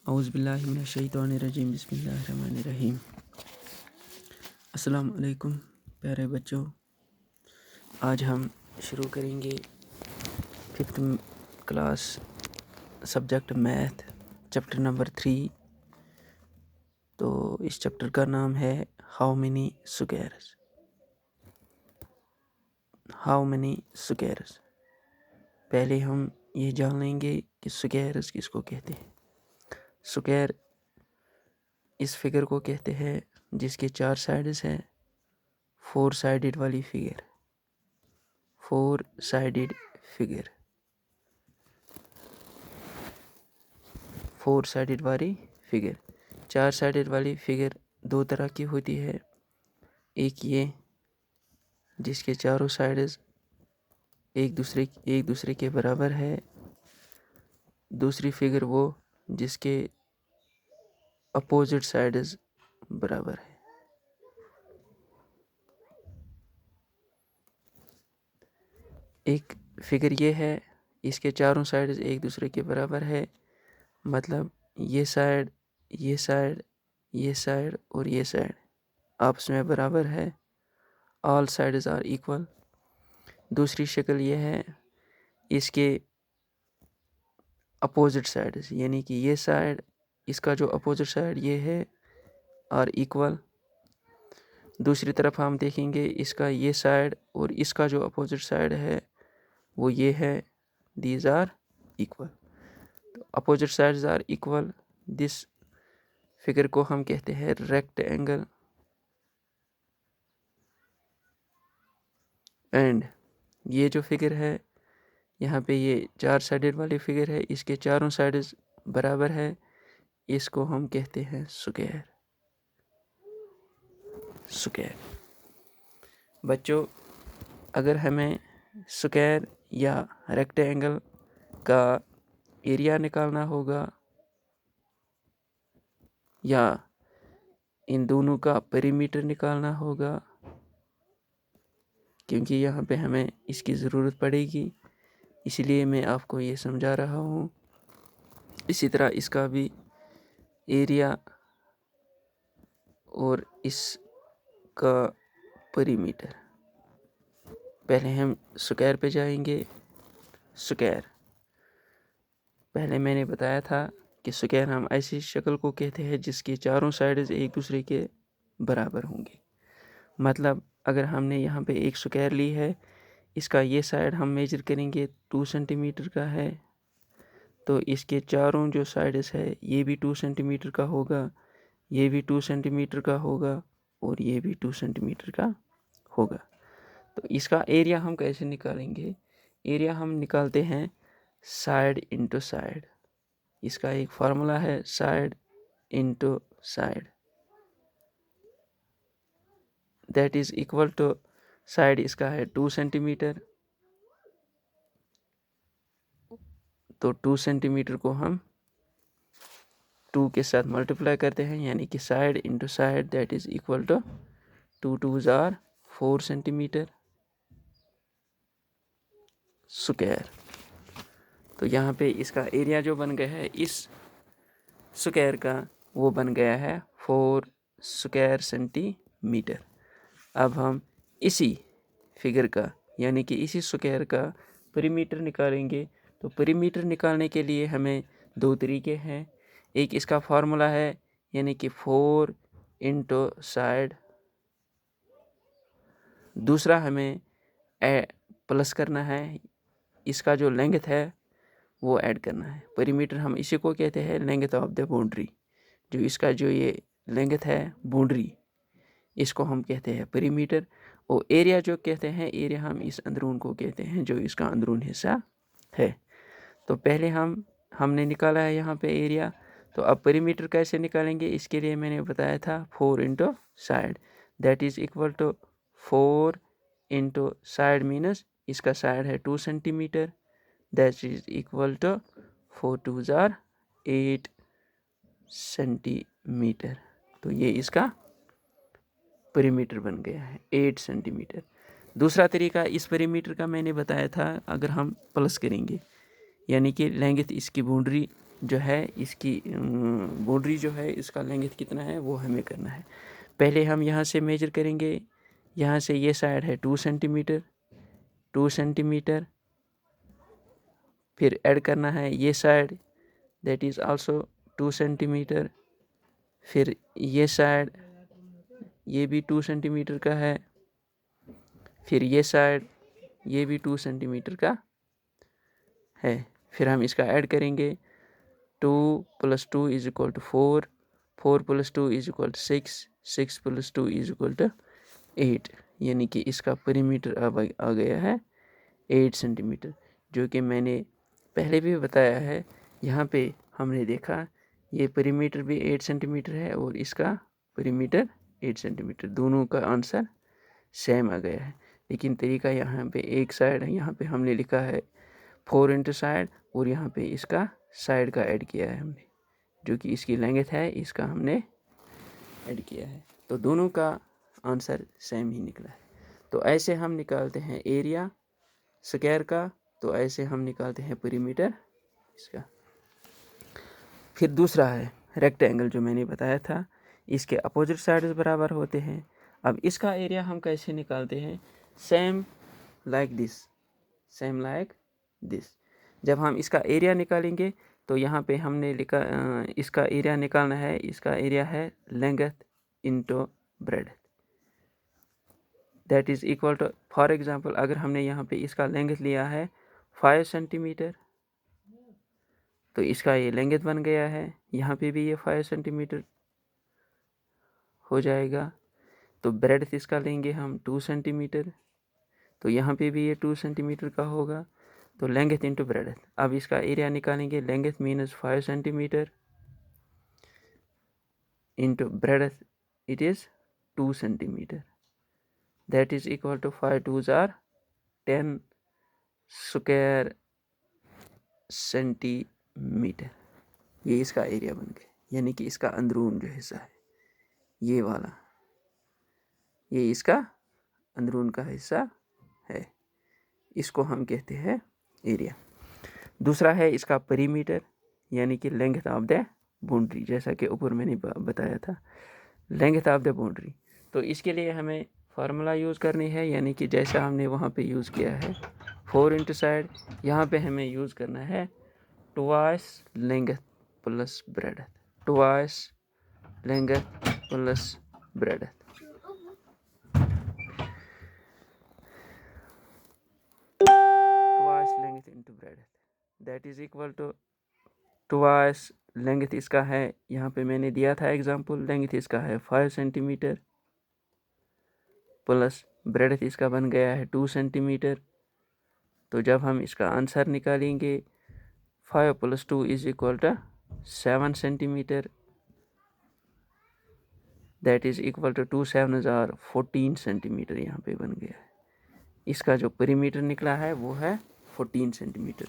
औज़ुबिल्लाहिमिनश्शैतानिर्रजीम बिस्मिल्लाहिर्रहमानिर्रहीम। अस्सलाम वालेकुम प्यारे बच्चों, आज हम शुरू करेंगे 5th class subject math chapter number 3। तो इस चैप्टर का नाम है हाउ मेनी स्क्वायर्स। पहले हम ये जान लेंगे कि स्क्वायर्स किसको कहते हैं। स्क्वायर इस फिगर को कहते हैं जिसके 4 साइड्स हैं, 4 साइडेड वाली फिगर। 4 साइडेड फिगर 4 साइडेड वाली फिगर दो तरह की होती है। एक ये जिसके चारों साइड्स एक दूसरे के बराबर है। दूसरी फिगर वो जिसके अपोजिट साइड्स बराबर है। एक फिगर ये है, इसके चारों साइड्स एक दूसरे के बराबर है, मतलब ये साइड और ये साइड आपस में बराबर है। All sides are equal. दूसरी शक्ल ये है, इसके अपोजिट साइड्स यानी कि ये साइड, इसका जो अपोजिट साइड ये है, आर इक्वल। दूसरी तरफ हम देखेंगे, इसका ये साइड और इसका जो अपोजिट साइड है वो ये है, दीज आर इक्वल। तो opposite sides are equal. This figure को हम कहते हैं रेक्टेंगल। एंड ये जो फिगर है यहाँ पे, ये 4 साइडेड वाली फिगर है, इसके चारों साइड्स बराबर है, इसको हम कहते हैं स्क्वायर। बच्चों, अगर हमें स्क्वायर या रेक्टेंगल का एरिया निकालना होगा या इन दोनों का पेरीमीटर निकालना होगा, क्योंकि यहाँ पे हमें इसकी ज़रूरत पड़ेगी, इसलिए मैं आपको ये समझा रहा हूँ। इसी तरह इसका भी एरिया और इसका पेरीमीटर। पहले हम स्क्वायर पे जाएंगे। स्क्वायर, पहले मैंने बताया था कि स्क्वायर हम ऐसी शक्ल को कहते हैं जिसके चारों साइड्स एक दूसरे के बराबर होंगे। मतलब अगर हमने यहाँ पे एक स्क्वायर ली है, इसका ये साइड हम मेजर करेंगे 2 सेंटीमीटर का है, तो इसके चारों जो साइड्स है ये भी 2 सेंटीमीटर का होगा, ये भी 2 सेंटीमीटर का होगा और ये भी 2 सेंटीमीटर का होगा। तो इसका एरिया हम कैसे निकालेंगे? एरिया हम निकालते हैं साइड इंटू साइड। इसका एक फार्मूला है side into side, that is equal to, side इसका है 2 सेंटीमीटर, तो 2 सेंटीमीटर को हम 2 के साथ मल्टीप्लाई करते हैं, यानी कि side into side that is equal to 2 2s are 4 centimetre square. तो यहाँ पे इसका एरिया जो बन गया है इस स्क्वायर का, वो बन गया है 4 स्क्वायर सेंटीमीटर। अब हम इसी फिगर का यानी कि इसी स्क्वायर का पेरीमीटर निकालेंगे। तो पेरीमीटर निकालने के लिए हमें 2 तरीके हैं। एक इसका फार्मूला है यानी कि 4 इंटू साइड, दूसरा हमें प्लस करना है, इसका जो लेंथ है वो ऐड करना है। पेरीमीटर हम इसी को कहते हैं लेंथ ऑफ द बाउंड्री। जो इसका जो ये लेंथ है बाउंड्री, इसको हम कहते हैं पेरीमीटर। और एरिया जो कहते हैं, एरिया हम इस अंदरून को कहते हैं जो इसका अंदरून हिस्सा है। तो पहले हमने निकाला है यहाँ पे एरिया, तो अब पेरीमीटर कैसे निकालेंगे इसके लिए मैंने बताया था 4 into side, that is equal to 4 into side means इसका साइड है 2 centimetre, that is equal to 4 2s are 8 centimetre. तो ये इसका पेरीमीटर बन गया है 8 सेंटीमीटर। दूसरा तरीका इस पेरीमीटर का मैंने बताया था, अगर हम प्लस करेंगे यानी कि लेंथ इसकी बाउंड्री जो है इसकी बाउंड्री जो है इसका लेंथ कितना है वो हमें करना है। पहले हम यहाँ से मेजर करेंगे, यहाँ से ये साइड है 2 सेंटीमीटर, 2 सेंटीमीटर, फिर ऐड करना है ये side that is also 2 centimetre, फिर ये साइड ये भी 2 सेंटीमीटर का है, फिर ये साइड ये भी 2 सेंटीमीटर का है। फिर हम इसका ऐड करेंगे 2 + 2 = 4, 4 + 2 = 6, 6 + 2 = 8, यानी कि इसका पेरीमीटर अब आ गया है 8 सेंटीमीटर, जो कि मैंने पहले भी बताया है। यहाँ पे हमने देखा ये पेरीमीटर भी 8 सेंटीमीटर है और इसका पेरीमीटर 8 सेंटीमीटर, दोनों का आंसर सेम आ गया है। लेकिन तरीका यहाँ पे एक साइड है, यहाँ पे हमने लिखा है 4 इंटू साइड और यहाँ पे इसका साइड का ऐड किया है हमने, जो कि इसकी लेंथ है इसका हमने ऐड किया है, तो दोनों का आंसर सेम ही निकला है। तो ऐसे हम निकालते हैं एरिया स्क्वायर का, तो ऐसे हम निकालते हैं पेरीमीटर इसका। फिर दूसरा है रेक्टेंगल, जो मैंने बताया था इसके अपोजिट साइड्स बराबर होते हैं। अब इसका एरिया हम कैसे निकालते हैं, same like this, same like this. जब हम इसका एरिया निकालेंगे तो यहाँ पे हमने लिखा इसका एरिया निकालना है, इसका एरिया है length into breadth, that is equal to, for example अगर हमने यहाँ पे इसका लेंथ लिया है 5 सेंटीमीटर, तो इसका ये लेंथ बन गया है, यहाँ पे भी ये 5 सेंटीमीटर हो जाएगा। तो ब्रेड्थ इसका लेंगे हम 2 सेंटीमीटर, तो यहाँ पे भी ये 2 सेंटीमीटर का होगा, तो लेंथ इंटू ब्रेड्थ। अब इसका एरिया निकालेंगे, length means 5 centimetre into breadth it is 2 centimetre, that is equal to 5 2s are 10 square centimetre. ये इसका एरिया बन गया, यानी कि इसका अंदरून जो हिस्सा है ये वाला, ये इसका अंदरून का हिस्सा है, इसको हम कहते हैं एरिया। दूसरा है इसका पेरीमीटर, यानी कि लेंथ ऑफ द बाउंड्री, जैसा कि ऊपर मैंने बताया था लेंथ ऑफ द बाउंड्री। तो इसके लिए हमें फार्मूला यूज़ करनी है, यानी कि जैसा हमने वहाँ पे यूज़ किया है 4 इंटू साइड, यहाँ पे हमें यूज़ करना है twice length plus breadth, twice length plus breadth. Twice length into breadth that is equal to twice length इसका है, यहाँ पे मैंने दिया था एग्जांपल, लेंथ इसका है 5 सेंटीमीटर प्लस ब्रेड्थ इसका बन गया है 2 सेंटीमीटर। तो जब हम इसका आंसर निकालेंगे 5 + 2 = 7 centimetre, that is equal to 2 7s are 14 centimetre यहाँ पे बन गया है। इसका जो पेरीमीटर निकला है वो है 14 सेंटीमीटर।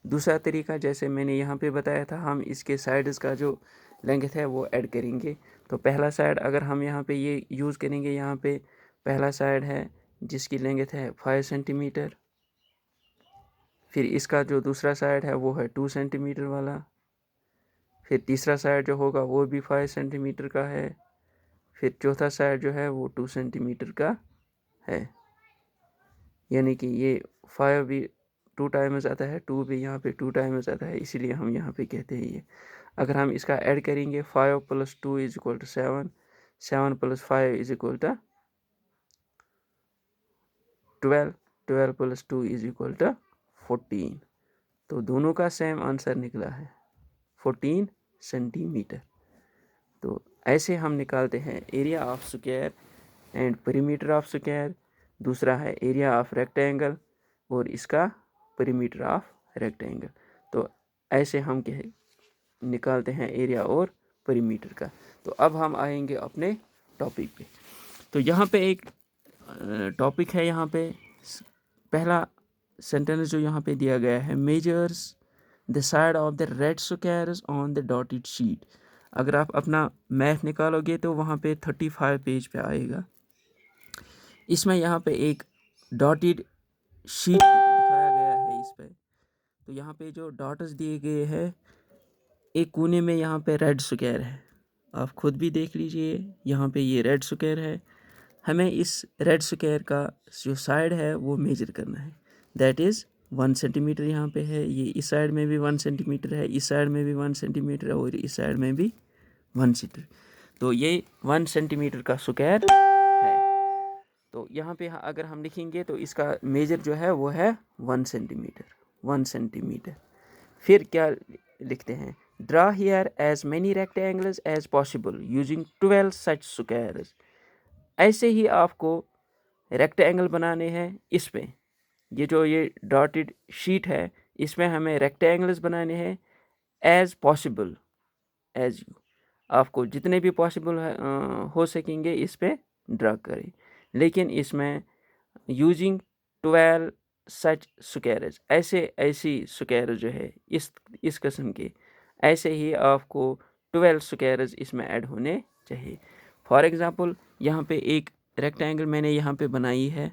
दूसरा तरीका जैसे मैंने यहाँ पे बताया था, हम इसके साइड्स का जो लेंथ है वो ऐड करेंगे। तो पहला साइड अगर हम यहाँ पे ये यूज़ करेंगे, यहाँ पे पहला साइड है जिसकी लेंथ है 5 सेंटीमीटर, फिर इसका जो दूसरा साइड है वो है 2 सेंटीमीटर वाला, फिर तीसरा साइड जो होगा वो भी 5 सेंटीमीटर का है, फिर चौथा साइड जो है वो 2 सेंटीमीटर का है, यानी कि ये 5 भी 2 टाइम्स आता है, 2 भी यहाँ पे 2 टाइम्स आता है, इसीलिए हम यहाँ पे कहते हैं ये। अगर हम इसका ऐड करेंगे 5 + 2 = 7, 7 + 5 = 12, 12 + 2 = 14, तो दोनों का सेम आंसर निकला है 14 सेंटीमीटर। तो ऐसे हम निकालते हैं area of square and perimeter of square. दूसरा है एरिया ऑफ रेक्टेंगल और इसका पेरीमीटर ऑफ रेक्टेंगल। तो ऐसे हम निकालते हैं एरिया और पेरीमीटर का। तो अब हम आएंगे अपने टॉपिक पे। तो यहाँ पे एक टॉपिक है, यहाँ पे पहला सेंटेंस जो यहाँ पे दिया गया है, measures the side of the red squares on the dotted sheet. अगर आप अपना मैथ निकालोगे तो वहाँ पे 35 पेज पे आएगा। इसमें यहाँ पे एक डॉटेड शीट दिखाया गया है इस पे। तो यहाँ पे जो डॉट्स दिए गए हैं एक कोने में यहाँ पे रेड स्क्वायर है, आप खुद भी देख लीजिए, यहाँ पे ये रेड स्क्वायर है। हमें इस रेड स्क्वायर का जो साइड है वो मेजर करना है, दैट इज़ 1 सेंटीमीटर यहाँ पे है। ये इस साइड में भी 1 सेंटीमीटर है, इस साइड में भी 1 सेंटीमीटर है और इस साइड में भी 1 सेंटीमीटर। तो ये 1 सेंटीमीटर का स्क्वायर है। तो यहाँ पे अगर हम लिखेंगे तो इसका मेजर जो है वो है 1 सेंटीमीटर, 1 सेंटीमीटर। फिर क्या लिखते हैं, draw here as many rectangles as possible using 12 such squares. ऐसे ही आपको रेक्टेंगल बनाने हैं। इस पे ये जो ये डॉटेड शीट है इसमें हमें रेक्टेंगल्स बनाने हैं एज पॉसिबल, एज यू, आपको जितने भी पॉसिबल हो सकेंगे इस पे ड्रा करें। लेकिन इसमें यूजिंग 12 सच स्क्वायर्स, ऐसी स्क्वायर जो है इस किस्म के, ऐसे ही आपको 12 स्क्वायर्स इसमें ऐड होने चाहिए। फॉर एग्ज़ाम्पल यहाँ पे एक रेक्टेंगल मैंने यहाँ पे बनाई है,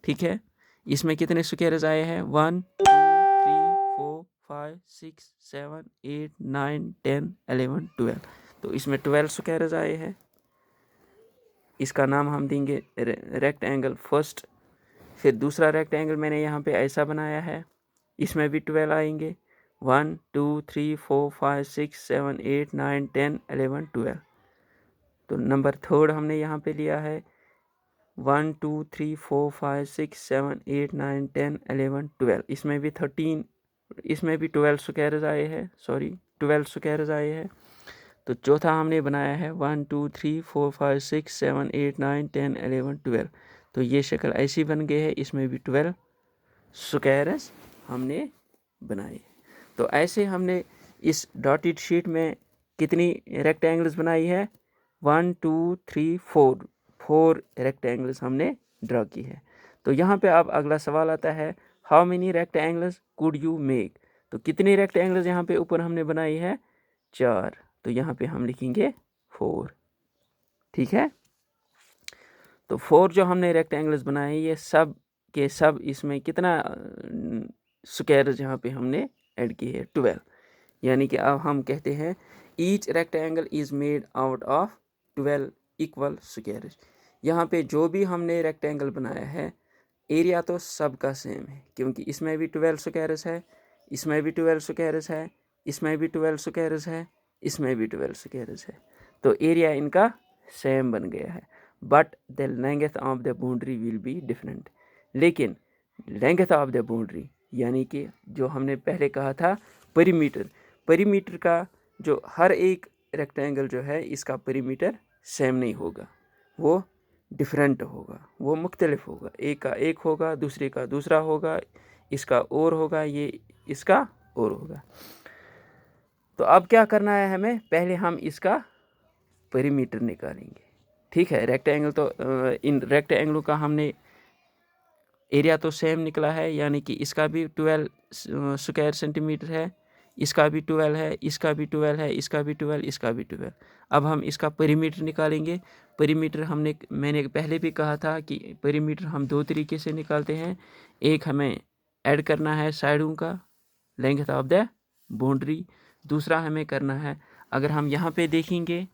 ठीक है। इसमें कितने स्क्वायर्स आए हैं, 1 2 3 4 5 6 7 8 9 10 11 12। तो इसमें 12 स्क्वायर्स आए हैं। इसका नाम हम देंगे रेक्टेंगल फर्स्ट। फिर दूसरा रेक्टेंगल मैंने यहाँ पे ऐसा बनाया है, इसमें भी 12 आएंगे, 1 2 3 4 5 6 7 8 9 10 11 12। तो नंबर थर्ड हमने यहाँ पे लिया है 1 2 3 4 5 6 7 8 9 10 11 12। इसमें भी 13, इसमें भी 12 स्क्वायर्स आए हैं, 12 स्क्वायर्स आए हैं। तो चौथा हमने बनाया है 1 2 3 4 5 6 7 8 9 10 11 12। तो ये शक्ल ऐसी बन गई है, इसमें भी 12 स्क्वायर्स हमने बनाए। तो ऐसे हमने इस डॉटेड शीट में कितनी रेक्टेंगल्स बनाई है, 1 2 3 4 रेक्टेंगल्स हमने ड्रा की है। तो यहाँ पे अब अगला सवाल आता है, how many rectangles could you make. तो कितनी रेक्टेंगल्स यहाँ पे ऊपर हमने बनाई है, 4। तो यहाँ पे हम लिखेंगे 4, ठीक है। तो 4 जो हमने रेक्टेंगल्स बनाए ये सब के सब, इसमें कितना स्क्वायर्स यहाँ पे हमने ऐड किए हैं, 12। यानी कि अब हम कहते हैं each rectangle is made out of 12 equal squares. यहाँ पे जो भी हमने रेक्टेंगल बनाया है एरिया तो सबका सेम है, क्योंकि इसमें भी 12 स्क्वायर्स है, इसमें भी 12 स्क्वायर्स है, इसमें भी 12 स्क्वायर्स है, इसमें भी 12 स्क्वायर्स है। तो एरिया इनका सेम बन गया है, but the length of the boundary will be different. लेकिन लेंथ ऑफ द बाउंड्री यानी कि जो हमने पहले कहा था परिमीटर का जो हर एक रेक्टेंगल जो है इसका परिमीटर सेम नहीं होगा, वो डिफरेंट होगा, वो मुख्तलिफ होगा। एक का एक होगा, दूसरे का दूसरा होगा, इसका और होगा, ये इसका और होगा। तो अब क्या करना है हमें, पहले हम इसका परिमीटर निकालेंगे, ठीक है। रेक्टेंगल तो इन रेक्टेंगलों का हमने एरिया तो सेम निकला है, यानी कि इसका भी 12 स्क्वायर सेंटीमीटर है, इसका भी 12 है, इसका भी 12 है, इसका भी 12, इसका भी 12। अब हम इसका परिमीटर निकालेंगे। परिमीटर मैंने पहले भी कहा था कि परिमीटर हम 2 तरीके से निकालते हैं। एक हमें ऐड करना है साइडों का लेंथ ऑफ द बाउंड्री, दूसरा हमें करना है, अगर हम यहाँ पे देखेंगे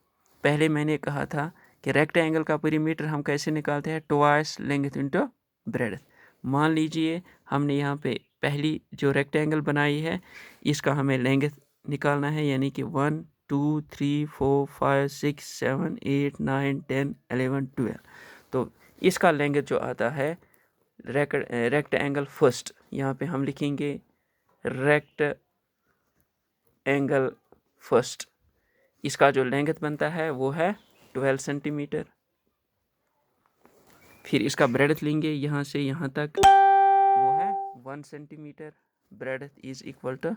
पहले मैंने कहा था कि रेक्टेंगल का परिमीटर हम कैसे निकालते हैं, ट्वाइस लेंथ इंटू ब्रेड्थ। मान लीजिए हमने यहाँ पे पहली जो रेक्टेंगल बनाई है इसका हमें लेंथ निकालना है, यानी कि 1 2 3 4 5 6 7 8 9 10 11 12। तो इसका लेंथ जो आता है रेक्टेंगल फर्स्ट, यहाँ पे हम लिखेंगे रेक्टेंगल फर्स्ट, इसका जो लेंथ बनता है वो है 12 सेंटीमीटर। फिर इसका ब्रेड्थ लेंगे यहाँ से यहाँ तक, वो है 1 centimetre, breadth is equal to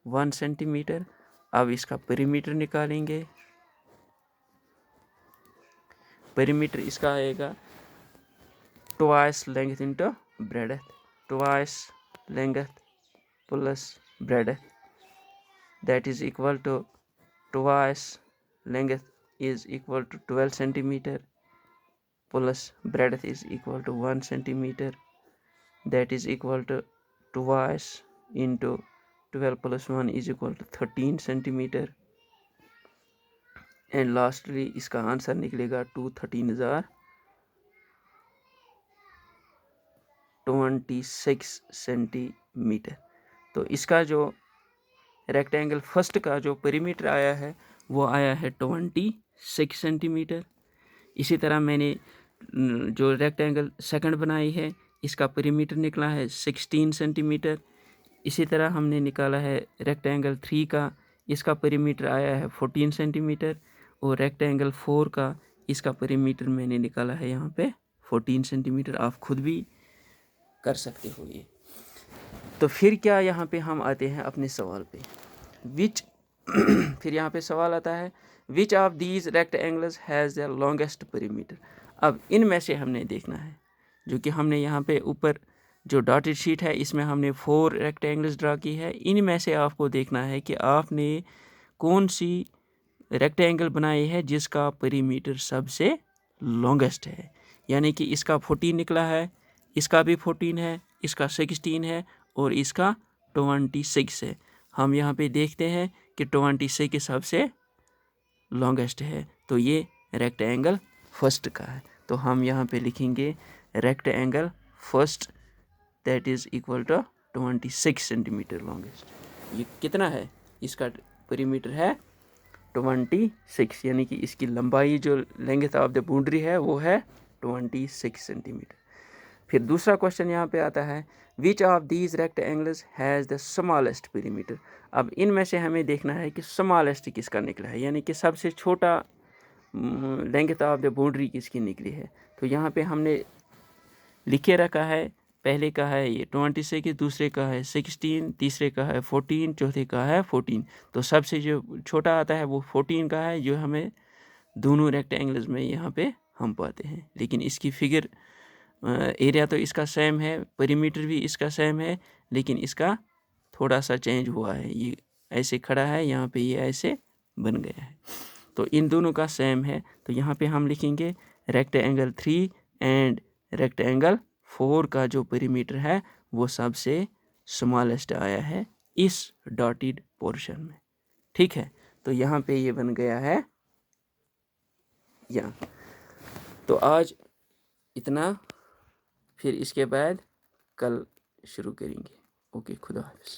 1 centimetre. अब इसका परिमीटर निकालेंगे, परिमीटर इसका आएगा twice length into breadth, twice length plus breadth that is equal to twice length is equal to 12 centimetre plus breadth is equal to 1 centimeter, that is equal to twice into 12 + 1 = 13 centimetre. And lastly इसका answer निकलेगा 2 13 jar 26 centimetre. तो इसका जो rectangle first का जो perimeter आया है वो आया है 26 सेंटीमीटर। इसी तरह मैंने जो रेक्टेंगल सेकंड बनाई है इसका पेरीमीटर निकला है 16 सेंटीमीटर। इसी तरह हमने निकाला है रेक्टेंगल 3 का, इसका पेरीमीटर आया है 14 सेंटीमीटर। और रेक्टेंगल 4 का इसका पेरीमीटर मैंने निकाला है यहाँ पे 14 सेंटीमीटर। आप खुद भी कर सकते हो ये। तो फिर क्या यहाँ पे हम आते हैं अपने सवाल पे, विच फिर यहाँ पे सवाल आता है which of these rectangles has the longest perimeter. अब इनमें से हमने देखना है, जो कि हमने यहाँ पे ऊपर जो डॉटेड शीट है इसमें हमने 4 रेक्टेंगल्स ड्रा की है। इनमें से आपको देखना है कि आपने कौन सी रेक्टेंगल बनाई है जिसका पेरीमीटर सबसे लॉन्गेस्ट है। यानी कि इसका 14 निकला है, इसका भी 14 है, इसका 16 है और इसका 26 है। हम यहाँ पे देखते हैं कि 26 सबसे लॉन्गेस्ट है, तो ये रेक्टेंगल फर्स्ट का है। तो हम यहाँ पे लिखेंगे rectangle first that is equal to 26 centimetre longest. ये कितना है, इसका पेरीमीटर है 26, यानी कि इसकी लंबाई जो लेंथ ऑफ द बाउंड्री है वो है 26 सेंटीमीटर। फिर दूसरा क्वेश्चन यहाँ पे आता है which of these rectangles has the smallest perimeter. अब इनमें से हमें देखना है कि स्मॉलेस्ट किसका निकला है, यानी कि सबसे छोटा लेंथ ऑफ द बाउंड्री किसकी निकली है। तो यहाँ पे हमने लिखे रखा है, पहले का है ये 26, दूसरे का है 16, तीसरे का है 14, चौथे का है 14। तो सबसे जो छोटा आता है वो 14 का है, जो हमें दोनों रेक्टेंगल्स में यहाँ पे हम पाते हैं। लेकिन इसकी फिगर एरिया तो इसका सेम है, पेरीमीटर भी इसका सेम है, लेकिन इसका थोड़ा सा चेंज हुआ है। ये ऐसे खड़ा है, यहाँ पे ये ऐसे बन गया है। तो इन दोनों का सेम है, तो यहाँ पे हम लिखेंगे रेक्टेंगल 3 एंड रेक्टेंगल 4 का जो पेरीमीटर है वो सबसे स्मॉलेस्ट आया है इस डॉटेड पोर्शन में। ठीक है, तो यहाँ पे ये बन गया है यहाँ। तो आज इतना, फिर इसके बाद कल शुरू करेंगे। ओके, खुदा हाफिज़।